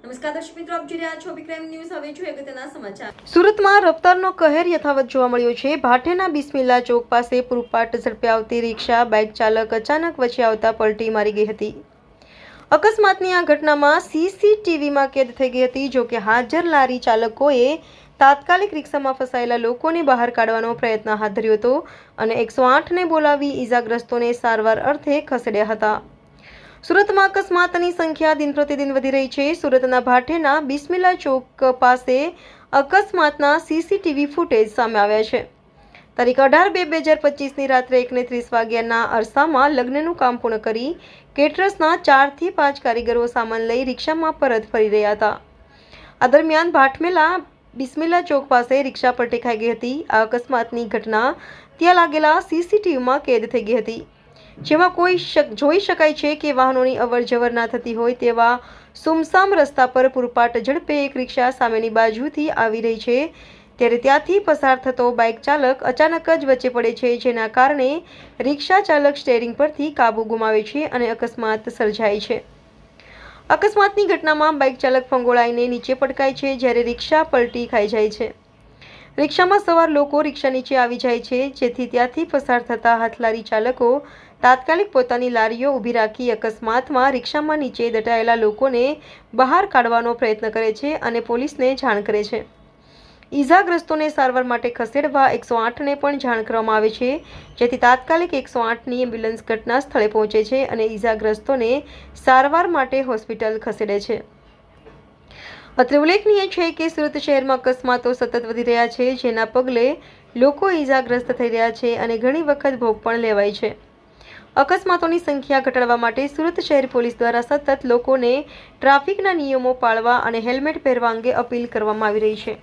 નમસ્કાર દર્શક મિત્રો, આપ જોઈ રહ્યા છો ક્રાઇમ ન્યૂઝ. હવે જોઈએ અગત્યના સમાચાર. સુરતમાં રફતારનો કહેર યથાવત જોવા મળ્યો છે. ભાટેના બિસ્મિલ્લા ચોક પાસે પૂરપાટ ઝડપે આવતી રિક્ષા બાઇક ચાલક અચાનક વચ્ચે આવતા પલટી મારી ગઈ હતી. અકસ્માતની આ ઘટનામાં સીસીટીવીમાં કેદ થઈ ગઈ હતી. જો કે હાજર લારી ચાલકોએ તાત્કાલિક રિક્ષામાં ફસાયેલા લોકોને બહાર કાઢવાનો પ્રયત્ન હાથ ધર્યો હતો અને 108ને બોલાવી ઈજાગ્રસ્તોને સારવાર અર્થે ખસેડ્યા હતા. સુરતમાં અકસ્માતની સંખ્યા દિન પ્રતિદિન વધી રહી છે. સુરતના ભાટેના બિસ્મિલ્લા ચોક પાસે અકસ્માતના સીસીટીવી ફૂટેજ સામે આવ્યા છે. તારીખ 18/2/2025ની રાત્રે 1:30 વાગ્યાના અરસામાં લગ્નનું કામ પૂર્ણ કરી કેટરર્સના 4 થી 5 કારીગરો સામાન લઈ રિક્ષામાં પરત ફરી રહ્યા હતા. આ દરમિયાન ભાટમેલા બિસ્મિલ્લા ચોક પાસે રિક્ષા પલટી ખાઈ ગઈ હતી. આ અકસ્માતની ઘટના ત્યાં લાગેલા સીસીટીવીમાં કેદ થઈ ગઈ હતી, જેમાં જોઈ શકાય છે કે વાહનોની અવરજવર ના થતી હોય તેવા સુમસામ રસ્તા પર પૂરપાટ ઝડપે એક રિક્ષા સામેની બાજુથી આવી રહી છે, ત્યારે ત્યાંથી પસાર થતો બાઇક ચાલક અચાનક જ વચ્ચે પડે છે, જેના કારણે રિક્ષા ચાલક સ્ટેરિંગ પરથી કાબુ ગુમાવે છે અને અકસ્માત સર્જાય છે. અકસ્માતની ઘટનામાં બાઇક ચાલક ફંગોળાઈને નીચે પટકાય છે, જ્યારે રિક્ષા પલટી ખાઈ જાય છે. રિક્ષામાં સવાર લોકો રિક્ષા નીચે આવી જાય છે, જેથી ત્યાંથી પસાર થતા હાથલારી ચાલકો તાત્કાલિક પોતાની લારીઓ ઊભી રાખી અકસ્માતમાં રિક્ષામાં નીચે દટાયેલા લોકોને બહાર કાઢવાનો પ્રયત્ન કરે છે અને પોલીસને જાણ કરે છે. ઈજાગ્રસ્તોને સારવાર માટે ખસેડવા 108ને પણ જાણ કરવામાં આવે છે, જેથી તાત્કાલિક 108ની એમ્બ્યુલન્સ ઘટના સ્થળે પહોંચે છે અને ઈજાગ્રસ્તોને સારવાર માટે હોસ્પિટલ ખસેડે છે. અત્રે ઉલ્લેખનીય છે કે સુરત શહેરમાં અકસ્માતો સતત વધી રહ્યા છે, જેના પગલે લોકો ઈજાગ્રસ્ત થઈ રહ્યા છે અને ઘણી વખત ભોગ પણ લેવાય છે. અકસ્માતોની સંખ્યા ઘટાડવા માટે સુરત શહેર પોલીસ દ્વારા સતત લોકોને ટ્રાફિકના નિયમો પાળવા અને હેલ્મેટ પહેરવા અંગે અપીલ કરવામાં આવી રહી છે.